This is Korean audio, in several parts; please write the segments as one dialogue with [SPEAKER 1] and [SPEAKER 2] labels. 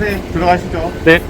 [SPEAKER 1] 선생님 들어가시죠.
[SPEAKER 2] 네.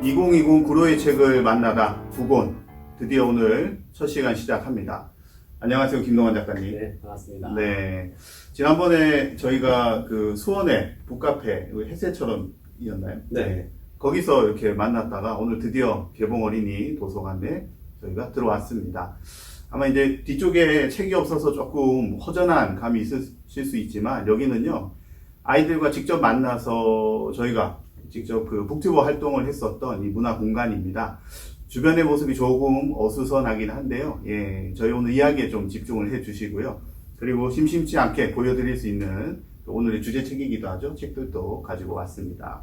[SPEAKER 1] (2020) 구로의 책을 만나다 9권 드디어 오늘 첫 시간 시작합니다. 안녕하세요, 김동환 작가님.
[SPEAKER 2] 네, 반갑습니다.
[SPEAKER 1] 네, 지난번에 저희가 그 수원의 북카페 햇새처럼이었나요?
[SPEAKER 2] 네.
[SPEAKER 1] 거기서 이렇게 만났다가 오늘 드디어 개봉 어린이 도서관에 저희가 들어왔습니다. 아마 이제 뒤쪽에 책이 없어서 조금 허전한 감이 있으실 수 있지만 여기는요, 아이들과 직접 만나서 저희가 직접 그 북튜버 활동을 했었던 이 문화 공간입니다. 주변의 모습이 조금 어수선하긴 한데요. 예, 저희 오늘 이야기에 좀 집중을 해 주시고요. 그리고 심심치 않게 보여드릴 수 있는 오늘의 주제책이기도 하죠. 책들도 가지고 왔습니다.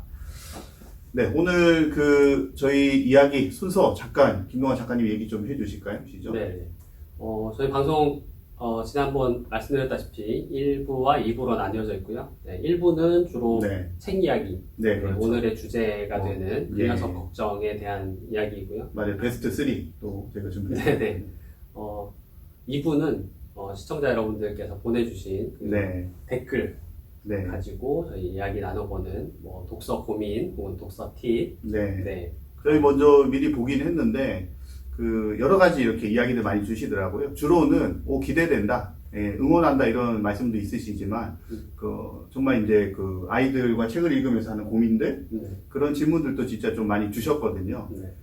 [SPEAKER 1] 네, 오늘 그 저희 이야기 순서 잠깐 김동환 작가님 얘기 좀 해주실까요? 시죠?
[SPEAKER 2] 네. 저희 방송 지난번 말씀드렸다시피 1부와 2부로 나뉘어져 있고요. 네, 1부는 주로
[SPEAKER 1] 네.
[SPEAKER 2] 책 이야기,
[SPEAKER 1] 네, 그렇죠.
[SPEAKER 2] 오늘의 주제가 되는 그
[SPEAKER 1] 예.
[SPEAKER 2] 녀석 걱정에 대한 이야기이고요.
[SPEAKER 1] 맞아요. 베스트 3또 제가 준비했습니다.
[SPEAKER 2] 네네. 2부는 시청자 여러분들께서 보내주신 그
[SPEAKER 1] 네.
[SPEAKER 2] 댓글
[SPEAKER 1] 네.
[SPEAKER 2] 가지고 저희 이야기 나눠보는 뭐 독서 고민 혹은 독서 팁.
[SPEAKER 1] 네.
[SPEAKER 2] 네.
[SPEAKER 1] 저희 먼저 미리 보긴 했는데 그 여러 가지 이렇게 이야기들 많이 주시더라고요. 주로는 기대된다, 예, 응원한다 이런 말씀도 있으시지만 그 정말 이제 그 아이들과 책을 읽으면서 하는 고민들,
[SPEAKER 2] 네.
[SPEAKER 1] 그런 질문들도 진짜 좀 많이 주셨거든요.
[SPEAKER 2] 네.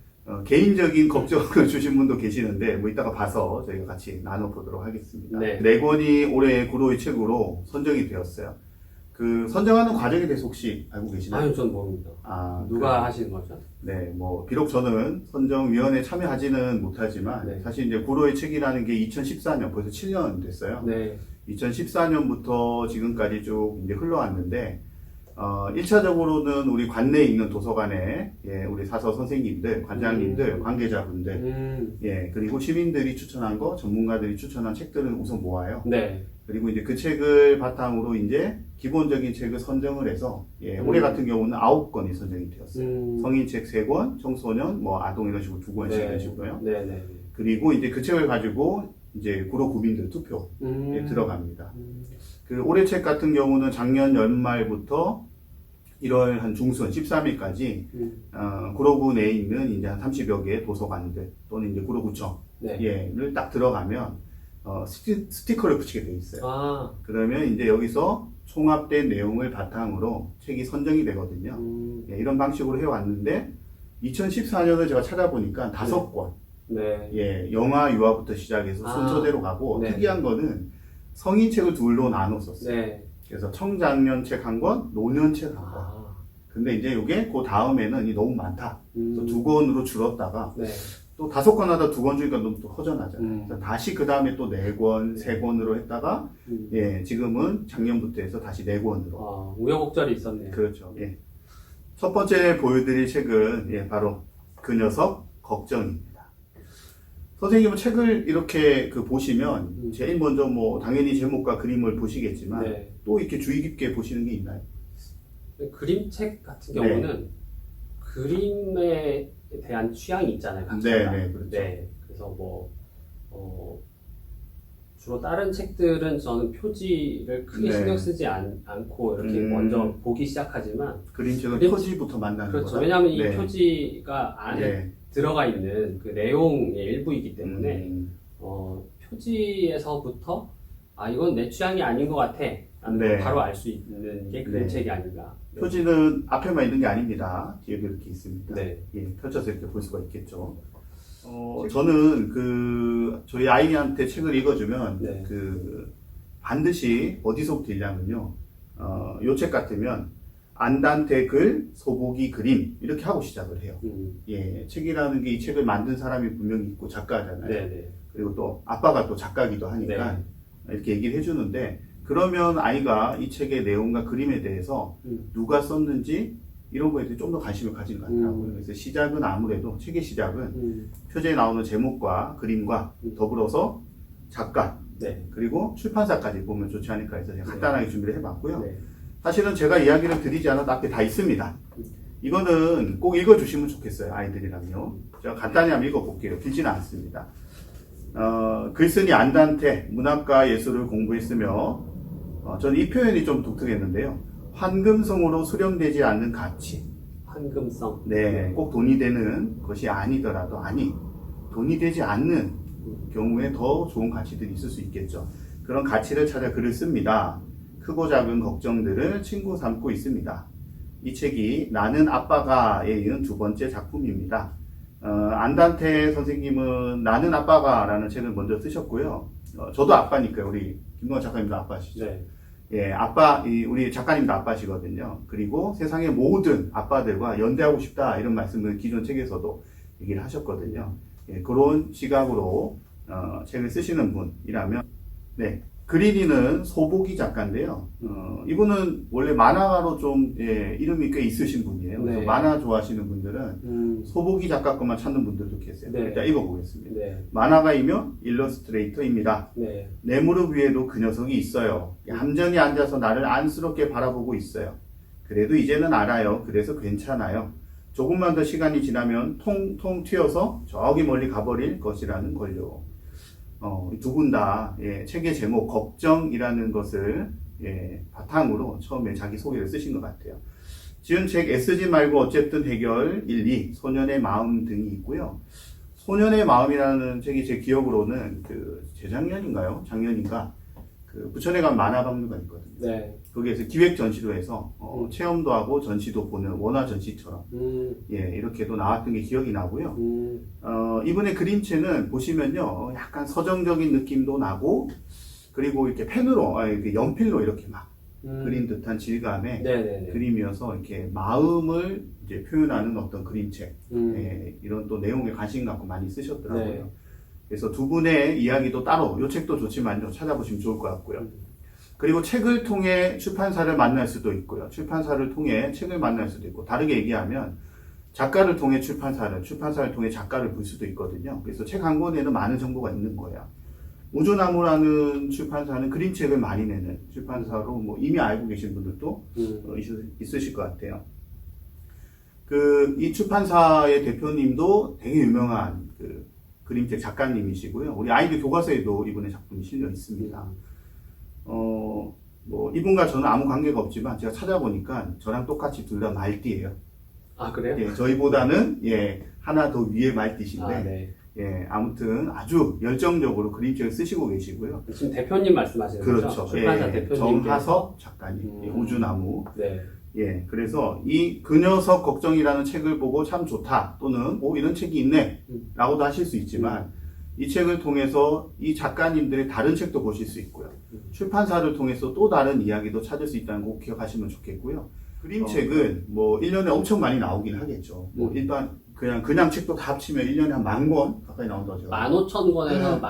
[SPEAKER 1] 개인적인 걱정을 주신 분도 계시는데 뭐 이따가 봐서 저희가 같이 나눠보도록 하겠습니다.
[SPEAKER 2] 네.
[SPEAKER 1] 4권이 올해 구로의 책으로 선정이 되었어요. 그 선정하는 과정에 대해서 혹시 알고 계시나요?
[SPEAKER 2] 아유, 전 모릅니다. 누가 하시는 거죠?
[SPEAKER 1] 네, 뭐 비록 저는 선정위원회에 참여하지는 못하지만
[SPEAKER 2] 네.
[SPEAKER 1] 사실 이제 구로의 책이라는 게 2014년 벌써 7년 됐어요.
[SPEAKER 2] 네.
[SPEAKER 1] 2014년부터 지금까지 쭉 이제 흘러왔는데 1차적으로는 우리 관내에 있는 도서관에 우리 사서 선생님들, 관장님들, 관계자분들, 그리고 시민들이 추천한 거, 전문가들이 추천한 책들은 우선 모아요.
[SPEAKER 2] 네.
[SPEAKER 1] 그리고 이제 그 책을 바탕으로 이제 기본적인 책을 선정을 해서 올해 같은 경우는 9권이 선정이 되었어요. 성인책 3권, 청소년, 뭐 아동 이런 식으로 2권씩
[SPEAKER 2] 네.
[SPEAKER 1] 이런 식으로요.
[SPEAKER 2] 네. 네.
[SPEAKER 1] 그리고 이제 그 책을 가지고 이제 구로 구민들 투표에 들어갑니다. 그 올해 책 같은 경우는 작년 연말부터 1월 한 중순 13일까지 구로구 내에 있는 이제 한 30여 개의 도서관들 또는 이제 구로구청 를 딱 들어가면 스티커를 붙이게 돼 있어요. 그러면 이제 여기서 총합된 내용을 바탕으로 책이 선정이 되거든요. 이런 방식으로 해왔는데 2014년을 제가 찾아보니까 5권.
[SPEAKER 2] 네.
[SPEAKER 1] 영화 유아부터 시작해서 순서대로 가고
[SPEAKER 2] 네.
[SPEAKER 1] 특이한 거는 성인책을 둘로 나눴었어요.
[SPEAKER 2] 네.
[SPEAKER 1] 그래서 청장년책 1권, 노년책 1권. 근데 이제 이게 그 다음에는 너무 많다. 그래서 2권으로 줄었다가
[SPEAKER 2] 네.
[SPEAKER 1] 또 5권 하다 2권 주니까 너무 또 허전하잖아요. 그래서 다시 그 다음에 또 4권, 3권으로 했다가 지금은 작년부터 해서 다시 4권으로.
[SPEAKER 2] 우여곡절이 있었네요.
[SPEAKER 1] 그렇죠. 첫 번째 보여드릴 책은 바로 그 녀석 걱정입니다. 선생님은 책을 이렇게 보시면 제일 먼저 뭐 당연히 제목과 그림을 보시겠지만
[SPEAKER 2] 네.
[SPEAKER 1] 또 이렇게 주의 깊게 보시는 게 있나요?
[SPEAKER 2] 그림책 같은 경우는 그림에 대한 취향이 있잖아요. 각자가.
[SPEAKER 1] 네, 그렇죠.
[SPEAKER 2] 네, 그래서 뭐 주로 다른 책들은 저는 표지를 크게 신경 쓰지 않고 이렇게 먼저 보기 시작하지만
[SPEAKER 1] 그림책은 표지부터 만나는
[SPEAKER 2] 그렇죠.
[SPEAKER 1] 거다?
[SPEAKER 2] 왜냐하면 이 표지가 안에 들어가 있는 그 내용의 일부이기 때문에
[SPEAKER 1] 음.
[SPEAKER 2] 표지에서부터 이건 내 취향이 아닌 것 같아 라는
[SPEAKER 1] 네.
[SPEAKER 2] 걸 바로 알 수 있는 게
[SPEAKER 1] 네.
[SPEAKER 2] 그림책이 아닌가.
[SPEAKER 1] 표지는 앞에만 있는 게 아닙니다. 뒤에도 이렇게 있습니다.
[SPEAKER 2] 네.
[SPEAKER 1] 예, 펼쳐서 이렇게 볼 수가 있겠죠. 저는 저희 아이한테 책을 읽어주면
[SPEAKER 2] 네.
[SPEAKER 1] 반드시 어디서부터 읽냐면요. 요 책 같으면 안단테 글, 소보기 그림 이렇게 하고 시작을 해요. 예, 책이라는 게 이 책을 만든 사람이 분명히 있고 작가잖아요.
[SPEAKER 2] 네네.
[SPEAKER 1] 그리고 또 아빠가 또 작가기도 하니까 이렇게 얘기를 해주는데 그러면 아이가 이 책의 내용과 그림에 대해서 누가 썼는지 이런 거에 대해 좀 더 관심을 가지는 것 같더라고요. 그래서 시작은 아무래도 책의 시작은 표지에 나오는 제목과 그림과 더불어서 작가
[SPEAKER 2] 네.
[SPEAKER 1] 그리고 출판사까지 보면 좋지 않을까 해서 제가 간단하게 준비를 해봤고요.
[SPEAKER 2] 네.
[SPEAKER 1] 사실은 제가 이야기를 드리지 않아도 앞에 다 있습니다. 이거는 꼭 읽어주시면 좋겠어요. 아이들이랑요. 제가 간단히 한번 읽어볼게요. 길지는 않습니다. 글쓴이 안단테 문학과 예술을 공부했으며 저는 이 표현이 좀 독특했는데요. 황금성으로 수령되지 않는 가치.
[SPEAKER 2] 황금성.
[SPEAKER 1] 네, 꼭 돈이 되는 것이 아니더라도 돈이 되지 않는 경우에 더 좋은 가치들이 있을 수 있겠죠. 그런 가치를 찾아 글을 씁니다. 크고 작은 걱정들을 친구 삼고 있습니다. 이 책이 나는 아빠가에 이은 두 번째 작품입니다. 안단테 선생님은 나는 아빠가라는 책을 먼저 쓰셨고요. 저도 아빠니까요. 우리 김동환 작가님도 아빠시죠.
[SPEAKER 2] 네.
[SPEAKER 1] 예, 우리 작가님도 아빠시거든요. 그리고 세상의 모든 아빠들과 연대하고 싶다 이런 말씀을 기존 책에서도 얘기를 하셨거든요. 예, 그런 시각으로 책을 쓰시는 분이라면 네. 그린이는 소보기 작가인데요. 이분은 원래 만화가로 좀 이름이 꽤 있으신 분이에요. 그래서
[SPEAKER 2] 네.
[SPEAKER 1] 만화 좋아하시는 분들은 소보기 작가 것만 찾는 분들도 계세요.
[SPEAKER 2] 네.
[SPEAKER 1] 일단 읽어보겠습니다.
[SPEAKER 2] 네.
[SPEAKER 1] 만화가이며 일러스트레이터입니다.
[SPEAKER 2] 네.
[SPEAKER 1] 내 무릎 위에도 그 녀석이 있어요. 얌전히 앉아서 나를 안쓰럽게 바라보고 있어요. 그래도 이제는 알아요. 그래서 괜찮아요. 조금만 더 시간이 지나면 통통 튀어서 저기 멀리 가버릴 것이라는 걸요. 두 분 다 책의 제목 걱정이라는 것을 바탕으로 처음에 자기 소개를 쓰신 것 같아요. 지은 책 애쓰지 말고 어쨌든 해결 1, 2 소년의 마음 등이 있고요. 소년의 마음이라는 책이 제 기억으로는 재작년인가요? 작년인가? 부천에 간 만화박물관 있거든요.
[SPEAKER 2] 네.
[SPEAKER 1] 거기에서 기획 전시도 해서 체험도 하고 전시도 보는 원화 전시처럼 이렇게도 나왔던 게 기억이 나고요. 이분의 그림체는 보시면요, 약간 서정적인 느낌도 나고 그리고 이렇게 펜으로, 연필로 이렇게 막 그린 듯한 질감의
[SPEAKER 2] 네네네.
[SPEAKER 1] 그림이어서 이렇게 마음을 이제 표현하는 어떤 그림책, 이런 또 내용에 관심 갖고 많이 쓰셨더라고요.
[SPEAKER 2] 네.
[SPEAKER 1] 그래서 두 분의 이야기도 따로, 이 책도 좋지만요, 찾아보시면 좋을 것 같고요. 그리고 책을 통해 출판사를 만날 수도 있고요. 출판사를 통해 책을 만날 수도 있고, 다르게 얘기하면 작가를 통해 출판사를 통해 작가를 볼 수도 있거든요. 그래서 책 한 권에는 많은 정보가 있는 거예요. 우주나무라는 출판사는 그림책을 많이 내는 출판사로 뭐 이미 알고 계신 분들도 있으실 것 같아요. 이 출판사의 대표님도 되게 유명한 그림책 작가님이시고요. 우리 아이들 교과서에도 이분의 작품이 실려 있습니다. 이분과 저는 아무 관계가 없지만 제가 찾아보니까 저랑 똑같이 둘 다 말띠예요.
[SPEAKER 2] 아, 그래요?
[SPEAKER 1] 예, 저희보다는 하나 더 위에 말띠신데
[SPEAKER 2] 네.
[SPEAKER 1] 아무튼 아주 열정적으로 그림책을 쓰시고 계시고요.
[SPEAKER 2] 지금 대표님 말씀하시는 거죠?
[SPEAKER 1] 그렇죠.
[SPEAKER 2] 출판사 대표님.
[SPEAKER 1] 정하섭 작가님, 우주나무.
[SPEAKER 2] 네.
[SPEAKER 1] 그래서 그 녀석 걱정이라는 책을 보고 참 좋다 또는 이런 책이 있네 라고도 하실 수 있지만 이 책을 통해서 이 작가님들의 다른 책도 보실 수 있고요. 출판사를 통해서 또 다른 이야기도 찾을 수 있다는 거 꼭 기억하시면 좋겠고요. 그림책은 1년에 엄청 많이 나오긴 하겠죠. 일단 그냥 책도 다 합치면 1년에 한 10,000권 가까이 나온다고 제가.
[SPEAKER 2] 15,000권에서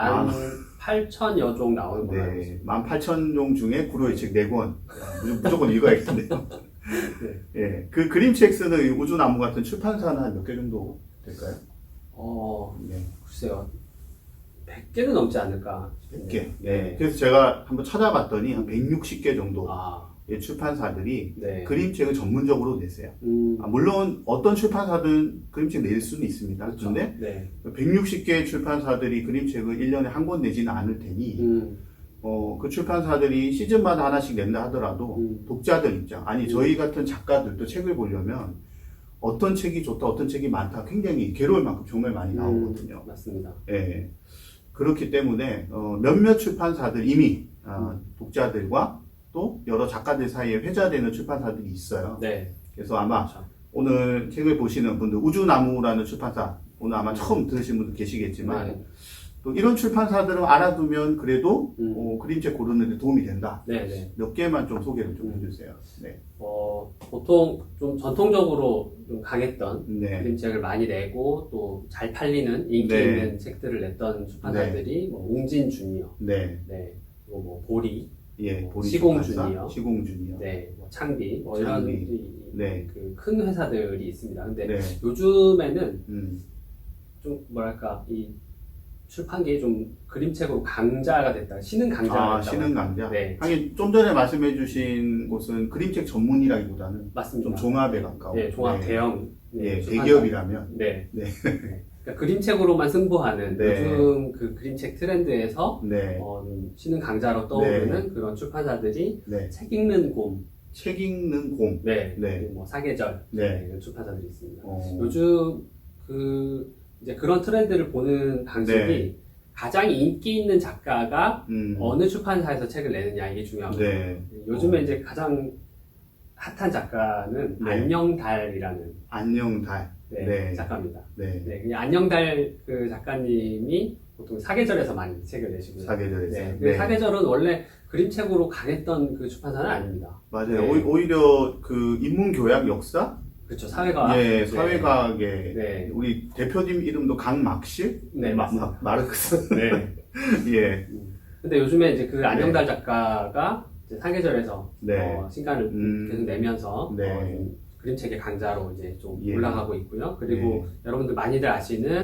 [SPEAKER 2] 18,000여 종 나오는 거예요.
[SPEAKER 1] 네, 18,000종 중에 구로의 책 4권. 무조건 읽어야겠네요. 네. 그 그림책 쓰는 우주나무 같은 출판사는 한 몇 개 정도 될까요?
[SPEAKER 2] 글쎄요. 100개는 넘지 않을까.
[SPEAKER 1] 100개. 네. 그래서 제가 한번 찾아봤더니 한 160개 정도 의 출판사들이
[SPEAKER 2] 네.
[SPEAKER 1] 그림책을 전문적으로 내세요. 물론 어떤 출판사든 그림책 낼 수는 있습니다.
[SPEAKER 2] 그렇죠.
[SPEAKER 1] 그런데 160개의 출판사들이 그림책을 1년에 한 권 내지는 않을 테니 그 출판사들이 시즌마다 하나씩 낸다 하더라도 독자들 입장, 저희 같은 작가들도 책을 보려면 어떤 책이 좋다, 어떤 책이 많다 굉장히 괴로울 만큼 정말 많이 나오거든요.
[SPEAKER 2] 맞습니다.
[SPEAKER 1] 예. 그렇기 때문에 몇몇 출판사들 이미 독자들과 또 여러 작가들 사이에 회자되는 출판사들이 있어요.
[SPEAKER 2] 네.
[SPEAKER 1] 그래서 아마
[SPEAKER 2] 그렇죠.
[SPEAKER 1] 오늘 책을 보시는 분들 우주나무라는 출판사 오늘 아마 처음 들으신 분도 계시겠지만
[SPEAKER 2] 네.
[SPEAKER 1] 또 이런 출판사들은 알아두면 그래도
[SPEAKER 2] 음.
[SPEAKER 1] 그림책 고르는 데 도움이 된다.
[SPEAKER 2] 네, 네.
[SPEAKER 1] 몇 개만 좀 소개를 좀 해주세요. 네.
[SPEAKER 2] 보통 좀 전통적으로 좀 강했던
[SPEAKER 1] 네.
[SPEAKER 2] 그림책을 많이 내고 또 잘 팔리는 인기
[SPEAKER 1] 네.
[SPEAKER 2] 있는 책들을 냈던 출판사들이 뭐 웅진 주니어,
[SPEAKER 1] 네.
[SPEAKER 2] 네, 그리고 뭐 보리,
[SPEAKER 1] 예. 보리
[SPEAKER 2] 시공
[SPEAKER 1] 출판사,
[SPEAKER 2] 주니어.
[SPEAKER 1] 시공 주니어.
[SPEAKER 2] 네, 뭐 창비, 뭐
[SPEAKER 1] 창비.
[SPEAKER 2] 이런
[SPEAKER 1] 네.
[SPEAKER 2] 그 큰 회사들이 있습니다. 근데
[SPEAKER 1] 네.
[SPEAKER 2] 요즘에는
[SPEAKER 1] 음.
[SPEAKER 2] 좀 뭐랄까 이 출판계에 좀 그림책으로 강자가 됐다, 신흥 강자가 됐다.
[SPEAKER 1] 신흥 강자.
[SPEAKER 2] 네,
[SPEAKER 1] 하긴 좀 전에 말씀해주신 곳은 그림책 전문이라기보다는
[SPEAKER 2] 맞습니다.
[SPEAKER 1] 좀 종합에 가까운.
[SPEAKER 2] 네, 종합
[SPEAKER 1] 네.
[SPEAKER 2] 대형
[SPEAKER 1] 예,
[SPEAKER 2] 출판사.
[SPEAKER 1] 대기업이라면.
[SPEAKER 2] 네.
[SPEAKER 1] 네.
[SPEAKER 2] 그러니까 그림책으로만 승부하는
[SPEAKER 1] 네.
[SPEAKER 2] 요즘 그 그림책 트렌드에서
[SPEAKER 1] 네.
[SPEAKER 2] 신흥 강자로 떠오르는 그런 출판사들이
[SPEAKER 1] 네.
[SPEAKER 2] 책 읽는 곰,
[SPEAKER 1] 책 읽는 곰.
[SPEAKER 2] 네,
[SPEAKER 1] 네.
[SPEAKER 2] 그리고 뭐 사계절,
[SPEAKER 1] 네.
[SPEAKER 2] 이런 출판사들이 있습니다.
[SPEAKER 1] 어.
[SPEAKER 2] 요즘 이제 그런 트렌드를 보는 방식이
[SPEAKER 1] 네.
[SPEAKER 2] 가장 인기 있는 작가가
[SPEAKER 1] 음.
[SPEAKER 2] 어느 출판사에서 책을 내느냐 이게 중요합니다.
[SPEAKER 1] 네.
[SPEAKER 2] 요즘에 이제 가장 핫한 작가는
[SPEAKER 1] 네.
[SPEAKER 2] 안녕달이라는
[SPEAKER 1] 안녕달. 네.
[SPEAKER 2] 작가입니다.
[SPEAKER 1] 네.
[SPEAKER 2] 네, 그 안녕달 그 작가님이 보통 사계절에서 많이 책을 내시고요.
[SPEAKER 1] 사계절에서.
[SPEAKER 2] 네, 그
[SPEAKER 1] 네.
[SPEAKER 2] 사계절은 원래 그림책으로 강했던 그 출판사는 아닙니다.
[SPEAKER 1] 맞아요.
[SPEAKER 2] 네.
[SPEAKER 1] 오히려 그 인문교양 역사?
[SPEAKER 2] 그렇죠, 사회과학.
[SPEAKER 1] 예, 사회과학의
[SPEAKER 2] 네.
[SPEAKER 1] 우리 대표님 이름도 강막실?
[SPEAKER 2] 네, 맞습니다.
[SPEAKER 1] 마르크스.
[SPEAKER 2] 네.
[SPEAKER 1] 예.
[SPEAKER 2] 근데 요즘에 이제 그 안녕달 작가가 이제 사계절에서
[SPEAKER 1] 네.
[SPEAKER 2] 신간을 계속 내면서
[SPEAKER 1] 네.
[SPEAKER 2] 좀 그림책의 강자로 이제 좀
[SPEAKER 1] 예.
[SPEAKER 2] 올라가고 있고요. 그리고 여러분들 많이들 아시는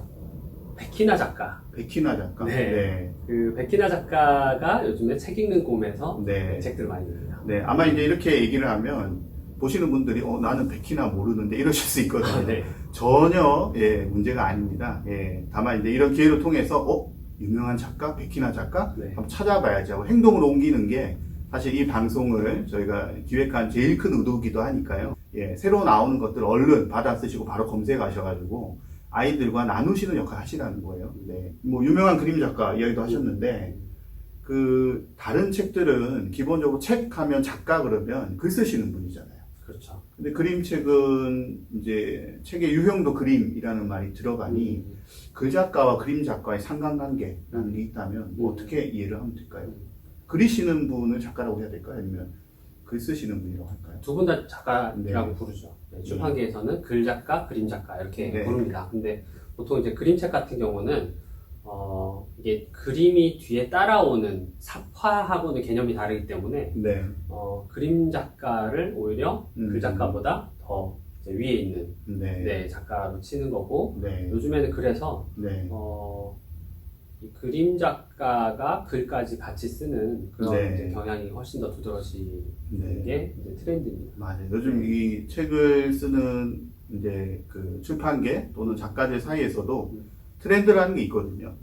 [SPEAKER 2] 백희나 작가.
[SPEAKER 1] 백희나 작가.
[SPEAKER 2] 네.
[SPEAKER 1] 네.
[SPEAKER 2] 그 백희나 작가가 요즘에 책 읽는 꿈에서
[SPEAKER 1] 네.
[SPEAKER 2] 책들을 많이 냅니다.
[SPEAKER 1] 네. 아마 이제 이렇게 얘기를 하면 보시는 분들이 나는 백희나 모르는데 이러실 수 있거든요.
[SPEAKER 2] 네.
[SPEAKER 1] 전혀 문제가 아닙니다. 예, 다만 이제 이런 기회를 통해서 유명한 작가, 백희나 작가
[SPEAKER 2] 네.
[SPEAKER 1] 한번 찾아봐야지 하고 행동으로 옮기는 게 사실 이 방송을 저희가 기획한 제일 큰 의도이기도 하니까요. 예, 새로 나오는 것들 얼른 받아 쓰시고 바로 검색하셔가지고 아이들과 나누시는 역할 하시라는 거예요. 네, 뭐 유명한 그림 작가 이야기도 하셨는데 그 다른 책들은 기본적으로 책 하면 작가 그러면 글 쓰시는 분이잖아요.
[SPEAKER 2] 그렇죠.
[SPEAKER 1] 근데 그림책은 이제 책의 유형도 그림이라는 말이 들어가니 글 작가와 그림 작가의 상관관계라는 게 있다면 뭐 어떻게 이해를 하면 될까요? 그리시는 분을 작가라고 해야 될까요? 아니면 글 쓰시는 분이라고 할까요?
[SPEAKER 2] 두 분 다 작가라고
[SPEAKER 1] 네.
[SPEAKER 2] 부르죠. 네, 출판계에서는 글 작가, 그림 작가 이렇게
[SPEAKER 1] 네.
[SPEAKER 2] 부릅니다. 근데 보통 이제 그림책 같은 경우는 이게 그림이 뒤에 따라오는 삽화하고는 개념이 다르기 때문에
[SPEAKER 1] 네.
[SPEAKER 2] 그림 작가를 오히려
[SPEAKER 1] 음.
[SPEAKER 2] 글 작가보다 더 이제 위에 있는
[SPEAKER 1] 네.
[SPEAKER 2] 작가로 치는 거고
[SPEAKER 1] 네.
[SPEAKER 2] 요즘에는 그래서
[SPEAKER 1] 네.
[SPEAKER 2] 이 그림 작가가 글까지 같이 쓰는 그런
[SPEAKER 1] 네.
[SPEAKER 2] 이제 경향이 훨씬 더 두드러지는
[SPEAKER 1] 네.
[SPEAKER 2] 게 이제 트렌드입니다.
[SPEAKER 1] 맞아요. 요즘 이 책을 쓰는 이제 그 출판계 또는 작가들 사이에서도 트렌드라는 게 있거든요.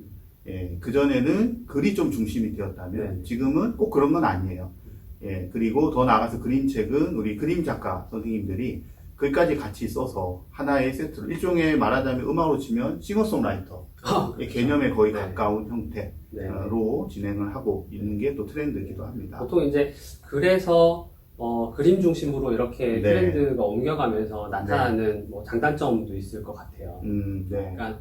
[SPEAKER 1] 예, 그전에는 글이 좀 중심이 되었다면
[SPEAKER 2] 네.
[SPEAKER 1] 지금은 꼭 그런 건 아니에요. 예, 그리고 더 나아가서 그림책은 우리 그림 작가 선생님들이 글까지 같이 써서 하나의 세트로 일종의 말하자면 음악으로 치면 싱어송라이터 의 개념에 거의
[SPEAKER 2] 네.
[SPEAKER 1] 가까운 형태로 진행을 하고 있는 게 또 트렌드이기도 합니다.
[SPEAKER 2] 보통 이제 그래서 그림 중심으로 이렇게
[SPEAKER 1] 네.
[SPEAKER 2] 트렌드가 옮겨가면서 나타나는 뭐 장단점도 있을 것 같아요.
[SPEAKER 1] 네.
[SPEAKER 2] 그러니까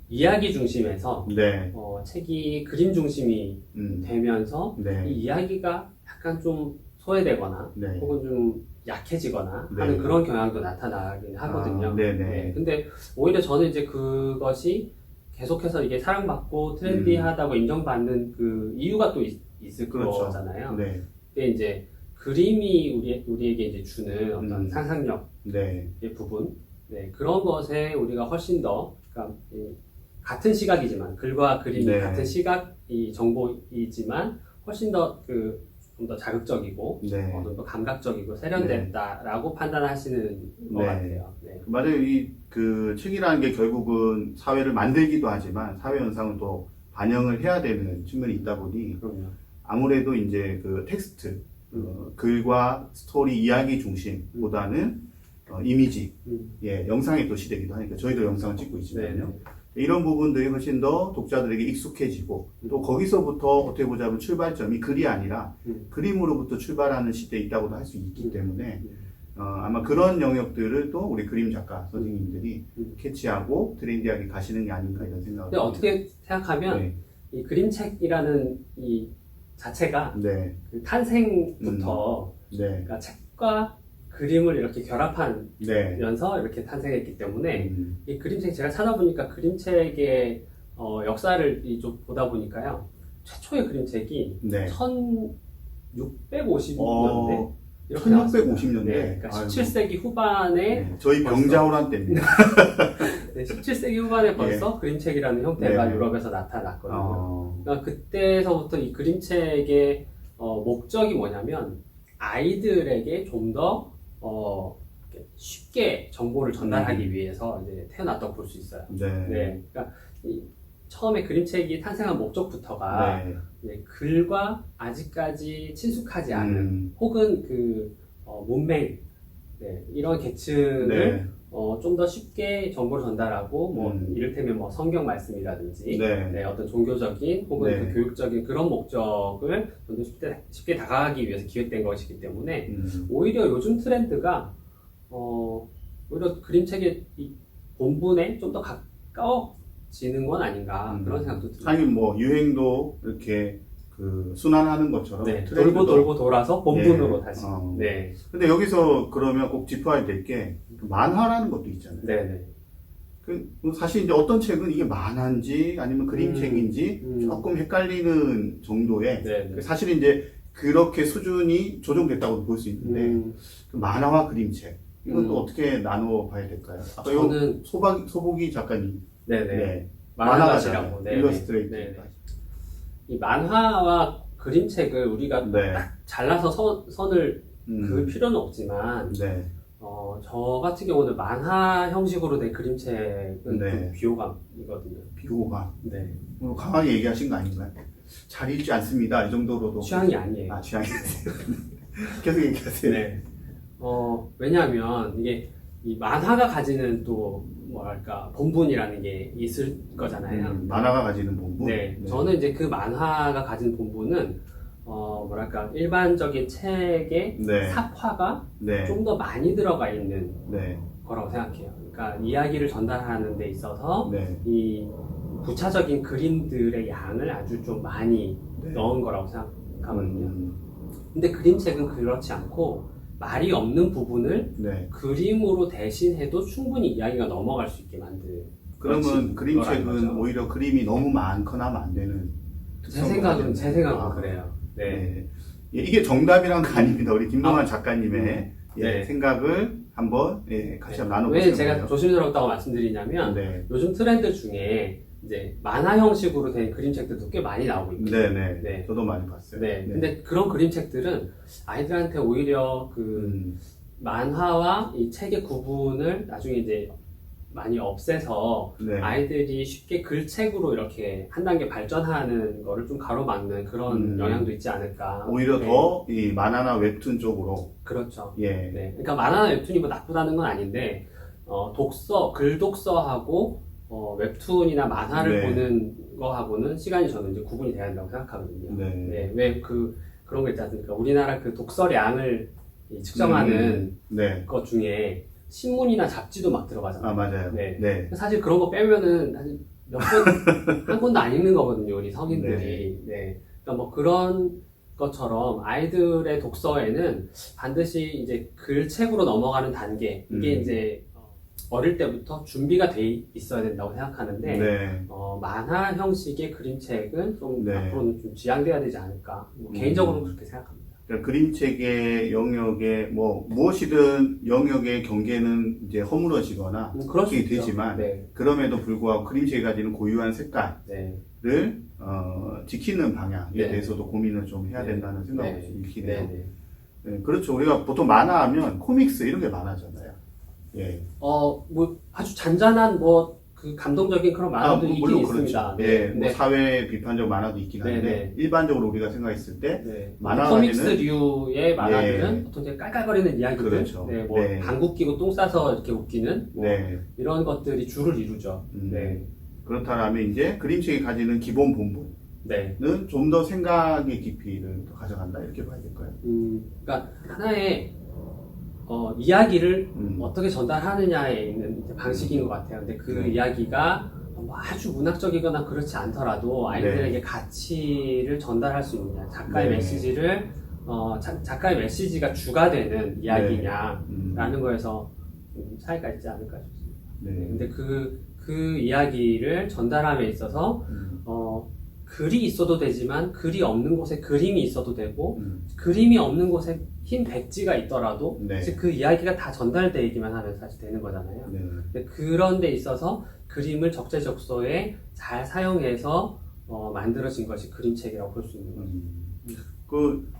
[SPEAKER 2] 이야기 중심에서
[SPEAKER 1] 네.
[SPEAKER 2] 책이 그림 중심이 되면서
[SPEAKER 1] 네.
[SPEAKER 2] 이 이야기가 약간 좀 소외되거나
[SPEAKER 1] 네.
[SPEAKER 2] 혹은 좀 약해지거나
[SPEAKER 1] 네.
[SPEAKER 2] 하는 그런 경향도 나타나긴 하거든요.
[SPEAKER 1] 네네.
[SPEAKER 2] 네. 근데 오히려 저는 이제 그것이 계속해서 이게 사랑받고 트렌디하다고 인정받는 그 이유가 또 있을
[SPEAKER 1] 그렇죠.
[SPEAKER 2] 거잖아요.
[SPEAKER 1] 네.
[SPEAKER 2] 근데 이제 그림이 우리에게 이제 주는 어떤 상상력의
[SPEAKER 1] 네.
[SPEAKER 2] 부분, 네, 그런 것에 우리가 훨씬 더, 그러니까 같은 시각이지만 글과 그림이
[SPEAKER 1] 네.
[SPEAKER 2] 같은 시각이 정보이지만 훨씬 더 좀 더 자극적이고
[SPEAKER 1] 네.
[SPEAKER 2] 좀 더 감각적이고 세련됐다라고 판단하시는 것
[SPEAKER 1] 네.
[SPEAKER 2] 같아요. 네.
[SPEAKER 1] 맞아요. 그 책이라는 게 결국은 사회를 만들기도 하지만 사회 현상을 또 반영을 해야 되는 측면이 있다 보니
[SPEAKER 2] 그럼요.
[SPEAKER 1] 아무래도 이제 그 텍스트, 글과 스토리 이야기 중심보다는 이미지,
[SPEAKER 2] 음.
[SPEAKER 1] 예, 영상의 또 시대이기도 하니까 저희도 영상을 찍고 있지만요.
[SPEAKER 2] 네.
[SPEAKER 1] 이런 부분들이 훨씬 더 독자들에게 익숙해지고 또 거기서부터 어떻게 보자면 출발점이 글이 아니라 그림으로부터 출발하는 시대에 있다고도 할 수 있기 때문에 아마 그런 영역들을 또 우리 그림 작가 선생님들이 캐치하고 트렌디하게 가시는 게 아닌가 이런 생각을
[SPEAKER 2] 근데 어떻게 생각하면
[SPEAKER 1] 네.
[SPEAKER 2] 이 그림책이라는 이 자체가
[SPEAKER 1] 네.
[SPEAKER 2] 그 탄생부터
[SPEAKER 1] 네.
[SPEAKER 2] 그러니까 책과 그림을 이렇게
[SPEAKER 1] 네.
[SPEAKER 2] 결합하면서 이렇게 탄생했기 때문에
[SPEAKER 1] 음.
[SPEAKER 2] 이 그림책 제가 찾아보니까 그림책의 역사를 좀 보다 보니까요. 최초의 그림책이
[SPEAKER 1] 네.
[SPEAKER 2] 1650년대 이렇게 나왔습니다.
[SPEAKER 1] 1650년대.
[SPEAKER 2] 네, 그러니까
[SPEAKER 1] 아이고.
[SPEAKER 2] 17세기 후반에
[SPEAKER 1] 네. 저희
[SPEAKER 2] 벌써-
[SPEAKER 1] 병자호란 때입니다.
[SPEAKER 2] 네, 17세기 후반에 벌써 그림책이라는 형태가
[SPEAKER 1] 네.
[SPEAKER 2] 유럽에서 나타났거든요.
[SPEAKER 1] 어,
[SPEAKER 2] 그러니까 그때서부터 이 그림책의 목적이 뭐냐면 아이들에게 좀 더 쉽게 정보를 전달하기 위해서 이제 태어났다고 볼 수 있어요.
[SPEAKER 1] 네.
[SPEAKER 2] 네, 그러니까 처음에 그림책이 탄생한 목적부터가
[SPEAKER 1] 네.
[SPEAKER 2] 이제 글과 아직까지 친숙하지 않은 혹은 그 문맹 이런 계층을
[SPEAKER 1] 네.
[SPEAKER 2] 좀 더 쉽게 정보를 전달하고 뭐 이를테면 뭐 성경 말씀이라든지
[SPEAKER 1] 네.
[SPEAKER 2] 어떤 종교적인 혹은
[SPEAKER 1] 네.
[SPEAKER 2] 그 교육적인 그런 목적을 좀 더 쉽게 다가가기 위해서 기획된 것이기 때문에 오히려 요즘 트렌드가 오히려 그림책의 이 본분에 좀 더 가까워지는 건 아닌가 그런 생각도 듭니다.
[SPEAKER 1] 하긴 뭐 유행도 이렇게 그 순환하는 것처럼
[SPEAKER 2] 네,
[SPEAKER 1] 트렌드도-
[SPEAKER 2] 돌고 돌아서 본분으로
[SPEAKER 1] 예.
[SPEAKER 2] 다시.
[SPEAKER 1] 어.
[SPEAKER 2] 네,
[SPEAKER 1] 근데 여기서 그러면 꼭 짚어야 될 게 만화라는 것도 있잖아요.
[SPEAKER 2] 네, 네.
[SPEAKER 1] 그 사실 이제 어떤 책은 이게 만화인지 아니면 그림책인지 조금 헷갈리는 정도의
[SPEAKER 2] 네, 네.
[SPEAKER 1] 사실 이제 그렇게 수준이 조정됐다고 볼 수 있는데 그 만화와 그림책 이건 또 어떻게 나누어 봐야 될까요? 아까
[SPEAKER 2] 저는
[SPEAKER 1] 소복이 작가님
[SPEAKER 2] 네네
[SPEAKER 1] 만화가잖아요.
[SPEAKER 2] 만화가시라고 네,
[SPEAKER 1] 일러스트레이터.
[SPEAKER 2] 네. 이 만화와 그림책을 우리가
[SPEAKER 1] 네.
[SPEAKER 2] 딱 잘라서 선을 그을
[SPEAKER 1] 음.
[SPEAKER 2] 필요는 없지만
[SPEAKER 1] 네.
[SPEAKER 2] 저 같은 경우는 만화 형식으로 된 그림책은
[SPEAKER 1] 네.
[SPEAKER 2] 좀 비호감이거든요.
[SPEAKER 1] 비호감.
[SPEAKER 2] 네.
[SPEAKER 1] 오늘 강하게 얘기하신 거 아닌가요? 잘 읽지 않습니다. 이 정도로도.
[SPEAKER 2] 취향이 아니에요.
[SPEAKER 1] 아, 취향이. 계속 얘기하세요.
[SPEAKER 2] 네. 왜냐하면 이게 이 만화가 가지는 또 뭐랄까 본분이라는 게 있을 거잖아요.
[SPEAKER 1] 만화가 가지는 본분.
[SPEAKER 2] 네, 저는 이제 그 만화가 가진 본분은 뭐랄까 일반적인 책의
[SPEAKER 1] 네.
[SPEAKER 2] 삽화가
[SPEAKER 1] 네.
[SPEAKER 2] 좀 더 많이 들어가 있는
[SPEAKER 1] 네.
[SPEAKER 2] 거라고 생각해요. 그러니까 이야기를 전달하는 데 있어서
[SPEAKER 1] 네.
[SPEAKER 2] 이 부차적인 그림들의 양을 아주 좀 많이
[SPEAKER 1] 네.
[SPEAKER 2] 넣은 거라고 생각하거든요. 근데 그림책은 그렇지 않고 말이 없는 부분을
[SPEAKER 1] 네.
[SPEAKER 2] 그림으로 대신해도 충분히 이야기가 넘어갈 수 있게 만든
[SPEAKER 1] 그러면
[SPEAKER 2] 거라는
[SPEAKER 1] 그림책은
[SPEAKER 2] 거죠.
[SPEAKER 1] 오히려 그림이 너무 많거나 하면 안 되는.
[SPEAKER 2] 제 생각은
[SPEAKER 1] 아,
[SPEAKER 2] 그래요. 네.
[SPEAKER 1] 네. 예, 이게 정답이란 거 아닙니다. 우리 김동환 작가님의
[SPEAKER 2] 네.
[SPEAKER 1] 생각을 한번 같이 한번
[SPEAKER 2] 왜
[SPEAKER 1] 나눠보시죠.
[SPEAKER 2] 제가 조심스럽다고 말씀드리냐면
[SPEAKER 1] 네.
[SPEAKER 2] 요즘 트렌드 중에 이제 만화 형식으로 된 그림책들도 꽤 많이 나오고 있거든요.
[SPEAKER 1] 네네.
[SPEAKER 2] 네.
[SPEAKER 1] 저도 많이 봤어요.
[SPEAKER 2] 네. 근데 그런 그림책들은 아이들한테 오히려 그 만화와 이 책의 구분을 나중에 이제 많이 없애서
[SPEAKER 1] 네.
[SPEAKER 2] 아이들이 쉽게 글책으로 이렇게 한 단계 발전하는 거를 좀 가로막는 그런 영향도 있지 않을까.
[SPEAKER 1] 오히려
[SPEAKER 2] 네.
[SPEAKER 1] 더 이 만화나 웹툰 쪽으로.
[SPEAKER 2] 그렇죠.
[SPEAKER 1] 예.
[SPEAKER 2] 네. 그러니까 만화나 웹툰이 뭐 나쁘다는 건 아닌데 글 독서하고 웹툰이나 만화를
[SPEAKER 1] 네.
[SPEAKER 2] 보는 거하고는 시간이 저는 이제 구분이 돼야 된다고 생각하거든요.
[SPEAKER 1] 네.
[SPEAKER 2] 네. 왜 그런 거 있지 않습니까? 우리나라 그 독서량을 이 측정하는
[SPEAKER 1] 네.
[SPEAKER 2] 것 중에 신문이나 잡지도 막 들어가잖아요.
[SPEAKER 1] 아, 맞아요.
[SPEAKER 2] 네.
[SPEAKER 1] 네.
[SPEAKER 2] 사실 그런 거 빼면은 사실 한 권도 안 읽는 거거든요, 우리 성인들이. 네. 그러니까 뭐 그런 것처럼 아이들의 독서에는 반드시 이제 글책으로 넘어가는 단계, 이게 이제 어릴 때부터 준비가 돼 있어야 된다고 생각하는데,
[SPEAKER 1] 네.
[SPEAKER 2] 만화 형식의 그림책은 좀
[SPEAKER 1] 네.
[SPEAKER 2] 앞으로는 좀 지양돼야 되지 않을까. 뭐 개인적으로는 그렇게 생각합니다.
[SPEAKER 1] 그러니까 그림책의 영역에 뭐 무엇이든 영역의 경계는 이제 허물어지거나
[SPEAKER 2] 그럴 수
[SPEAKER 1] 그게
[SPEAKER 2] 있죠.
[SPEAKER 1] 되지만
[SPEAKER 2] 네.
[SPEAKER 1] 그럼에도 불구하고 그림책이 가지는 고유한 색깔을
[SPEAKER 2] 네.
[SPEAKER 1] 지키는 방향에
[SPEAKER 2] 네.
[SPEAKER 1] 대해서도 고민을 좀 해야
[SPEAKER 2] 네.
[SPEAKER 1] 된다는 생각을
[SPEAKER 2] 네.
[SPEAKER 1] 일으키네요.
[SPEAKER 2] 네. 네.
[SPEAKER 1] 네, 그렇죠. 우리가 보통 만화하면 코믹스 이런 게 만화잖아요. 예.
[SPEAKER 2] 뭐 아주 잔잔한 뭐 그 감동적인 그런 만화도 있긴
[SPEAKER 1] 물론
[SPEAKER 2] 있습니다.
[SPEAKER 1] 그렇죠. 네,
[SPEAKER 2] 네.
[SPEAKER 1] 사회 비판적 만화도 있긴 한데
[SPEAKER 2] 네.
[SPEAKER 1] 일반적으로 우리가 생각했을 때
[SPEAKER 2] 네.
[SPEAKER 1] 만화에는-
[SPEAKER 2] 코믹스류의 만화들은
[SPEAKER 1] 예.
[SPEAKER 2] 보통 이제 깔깔거리는 이야기들,
[SPEAKER 1] 그렇죠.
[SPEAKER 2] 네, 뭐
[SPEAKER 1] 네.
[SPEAKER 2] 방구 끼고 똥 싸서 이렇게 웃기는 뭐
[SPEAKER 1] 네.
[SPEAKER 2] 이런 것들이 주를 이루죠. 네,
[SPEAKER 1] 그렇다면 이제 그림책이 가지는 기본 본분은
[SPEAKER 2] 네.
[SPEAKER 1] 좀 더 생각의 깊이를 더 가져간다 이렇게 봐야 될까요?
[SPEAKER 2] 그러니까 하나의 이야기를
[SPEAKER 1] 음.
[SPEAKER 2] 어떻게 전달하느냐에 있는 이제 방식인 것 같아요. 근데 그
[SPEAKER 1] 네.
[SPEAKER 2] 이야기가 뭐 아주 문학적이거나 그렇지 않더라도 아이들에게
[SPEAKER 1] 네.
[SPEAKER 2] 가치를 전달할 수 있느냐, 작가의
[SPEAKER 1] 네.
[SPEAKER 2] 메시지를 작가의 메시지가 주가 되는 이야기냐라는 거에서 좀 차이가 있지 않을까 싶습니다.
[SPEAKER 1] 네.
[SPEAKER 2] 근데 그 이야기를 전달함에 있어서 글이 있어도 되지만 글이 없는 곳에 그림이 있어도 되고 그림이 없는 곳에 흰 백지가 있더라도
[SPEAKER 1] 네.
[SPEAKER 2] 즉 그 이야기가 다 전달되기만 하면 사실 되는 거잖아요.
[SPEAKER 1] 네.
[SPEAKER 2] 근데 그런 데 있어서 그림을 적재적소에 잘 사용해서 만들어진 것이 그림책이라고 볼 수 있는 거죠.